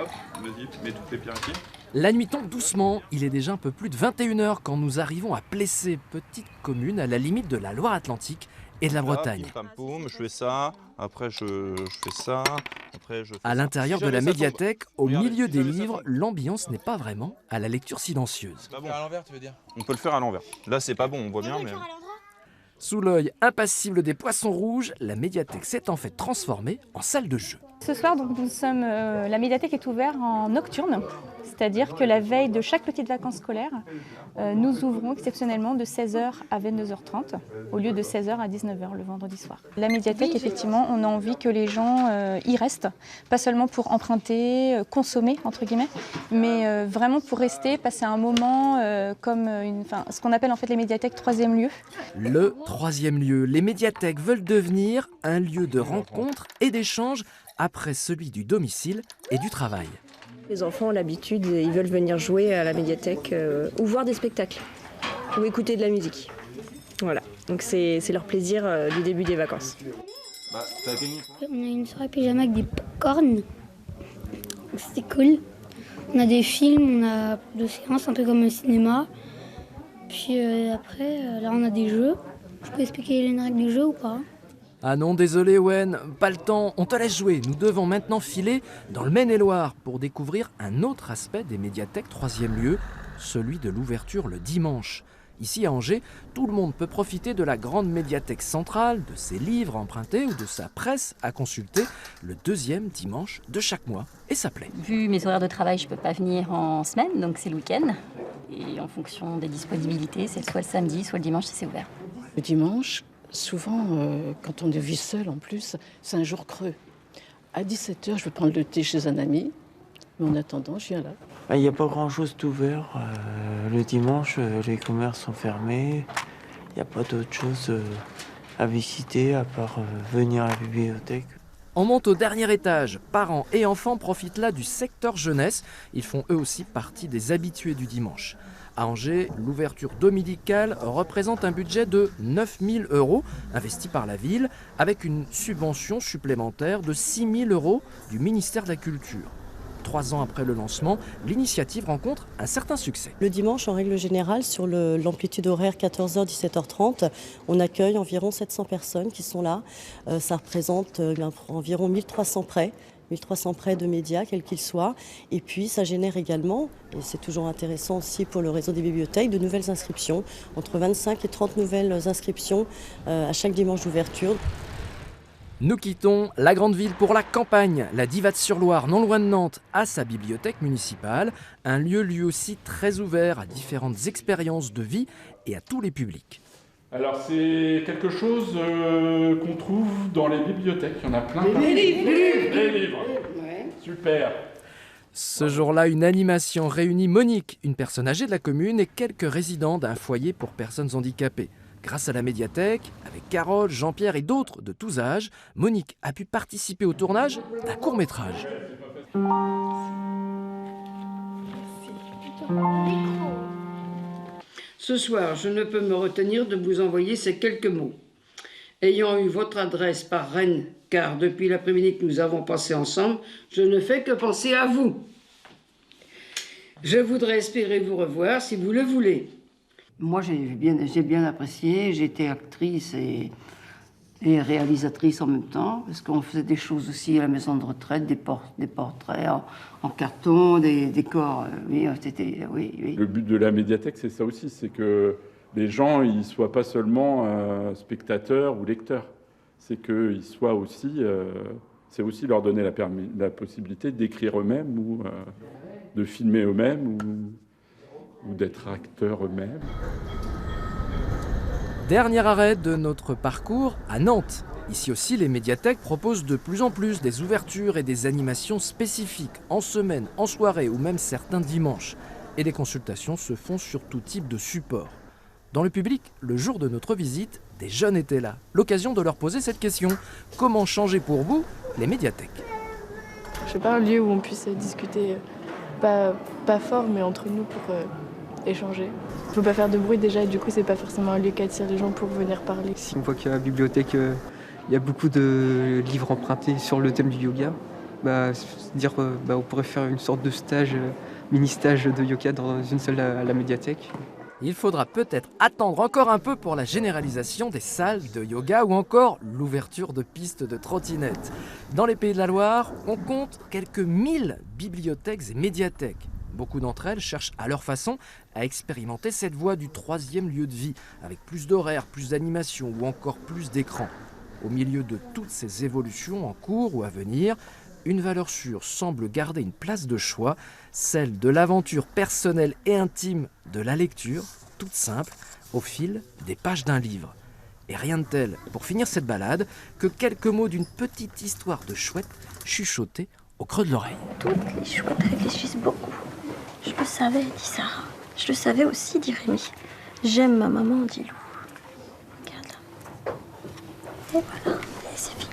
Hop, vas-y, mets toutes les pierres ici. La nuit tombe doucement, il est déjà un peu plus de 21 h quand nous arrivons à Plessé, petite commune à la limite de la Loire-Atlantique et de la Bretagne. Pim, pam, poum, je fais ça, après je fais ça, après je fais À ça. l'intérieur Si de la jamais ça tombe, médiathèque, au regardez, milieu si des jamais ça livres, tombe. l'ambiance n'est pas vraiment à la lecture silencieuse. Pas bon. À l'envers, tu veux dire? On peut le faire à l'envers. Là c'est pas bon, on voit bien, mais... Sous l'œil impassible des poissons rouges, la médiathèque s'est en fait transformée en salle de jeu. Ce soir, donc, la médiathèque est ouverte en nocturne, c'est-à-dire que la veille de chaque petite vacances scolaires, nous ouvrons exceptionnellement de 16h à 22h30, au lieu de 16h à 19h le vendredi soir. La médiathèque, effectivement, on a envie que les gens y restent, pas seulement pour emprunter, consommer, entre guillemets, mais vraiment pour rester, passer un moment comme ce qu'on appelle en fait les médiathèques troisième lieu. Le troisième lieu, les médiathèques veulent devenir un lieu de rencontre et d'échange après celui du domicile et du travail. Les enfants ont l'habitude, ils veulent venir jouer à la médiathèque ou voir des spectacles ou écouter de la musique. Voilà, donc c'est leur plaisir du début des vacances. Bah, t'as gagné. On a une soirée pyjama avec des popcorn. C'était cool. On a des films, on a de séances, un peu comme un cinéma. Puis après, là on a des jeux. Je peux expliquer les règles du jeu ou pas? Ah non, désolé Wen, pas le temps, on te laisse jouer. Nous devons maintenant filer dans le Maine-et-Loire pour découvrir un autre aspect des médiathèques troisième lieu, celui de l'ouverture le dimanche. Ici à Angers, tout le monde peut profiter de la grande médiathèque centrale, de ses livres empruntés ou de sa presse à consulter le deuxième dimanche de chaque mois. Et ça plaît. Vu mes horaires de travail, je ne peux pas venir en semaine, donc c'est le week-end. Et en fonction des disponibilités, c'est soit le samedi, soit le dimanche si c'est ouvert. Le dimanche, souvent, quand on vit seul en plus, c'est un jour creux. À 17h, je vais prendre le thé chez un ami, mais en attendant, je viens là. Il n'y a pas grand-chose d'ouvert. Le dimanche, les commerces sont fermés. Il n'y a pas d'autre chose à visiter à part venir à la bibliothèque. On monte au dernier étage. Parents et enfants profitent là du secteur jeunesse. Ils font eux aussi partie des habitués du dimanche. À Angers, l'ouverture dominicale représente un budget de 9 000 € investi par la ville, avec une subvention supplémentaire de 6 000 € du ministère de la Culture. 3 ans après le lancement, l'initiative rencontre un certain succès. Le dimanche, en règle générale, sur l'amplitude horaire 14h-17h30, on accueille environ 700 personnes qui sont là. Ça représente environ 1300 prêts. 1300 prêts de médias, quels qu'ils soient. Et puis, ça génère également, et c'est toujours intéressant aussi pour le réseau des bibliothèques, de nouvelles inscriptions. Entre 25 et 30 nouvelles inscriptions à chaque dimanche d'ouverture. Nous quittons la grande ville pour la campagne. La Divatte-sur-Loire, non loin de Nantes, a sa bibliothèque municipale. Un lieu lui aussi très ouvert à différentes expériences de vie et à tous les publics. Alors c'est quelque chose qu'on trouve dans les bibliothèques, il y en a plein. Les livres. Ouais. Super. Ce jour-là, une animation réunit Monique, une personne âgée de la commune, et quelques résidents d'un foyer pour personnes handicapées. Grâce à la médiathèque, avec Carole, Jean-Pierre et d'autres de tous âges, Monique a pu participer au tournage d'un court-métrage. Ce soir, je ne peux me retenir de vous envoyer ces quelques mots. Ayant eu votre adresse par Rennes, car depuis l'après-midi que nous avons passé ensemble, je ne fais que penser à vous. Je voudrais espérer vous revoir si vous le voulez. Moi, j'ai bien apprécié. J'étais actrice et réalisatrice en même temps, parce qu'on faisait des choses aussi à la maison de retraite, des portraits en carton, des décors. Oui. Le but de la médiathèque, c'est ça aussi, c'est que les gens ne soient pas seulement spectateurs ou lecteurs. C'est qu'ils soient aussi... c'est aussi leur donner la possibilité d'écrire eux-mêmes ou de filmer eux-mêmes ou d'être acteurs eux-mêmes. Dernier arrêt de notre parcours à Nantes. Ici aussi, les médiathèques proposent de plus en plus des ouvertures et des animations spécifiques, en semaine, en soirée ou même certains dimanches. Et les consultations se font sur tout type de support. Dans le public, le jour de notre visite, des jeunes étaient là. L'occasion de leur poser cette question. Comment changer pour vous les médiathèques? Je sais pas, un lieu où on puisse discuter, pas fort, mais entre nous pour échanger. Il faut pas faire de bruit déjà, et du coup c'est pas forcément un lieu qui attire les gens pour venir parler. Si on voit qu'à la bibliothèque, il y a beaucoup de livres empruntés sur le thème du yoga, dire on pourrait faire une sorte de stage, mini-stage de yoga dans une salle à la médiathèque. Il faudra peut-être attendre encore un peu pour la généralisation des salles de yoga ou encore l'ouverture de pistes de trottinettes. Dans les Pays de la Loire, on compte quelques 1000 bibliothèques et médiathèques. Beaucoup d'entre elles cherchent à leur façon à expérimenter cette voie du troisième lieu de vie, avec plus d'horaires, plus d'animations ou encore plus d'écrans. Au milieu de toutes ces évolutions en cours ou à venir, une valeur sûre semble garder une place de choix, celle de l'aventure personnelle et intime de la lecture, toute simple, au fil des pages d'un livre. Et rien de tel, pour finir cette balade, que quelques mots d'une petite histoire de chouette chuchotée au creux de l'oreille. Toutes les chouettes réfléchissent beaucoup. Je le savais, dit Sarah. Je le savais aussi, dit Rémi. J'aime ma maman, dit Lou. Regarde là. Et voilà, et c'est fini.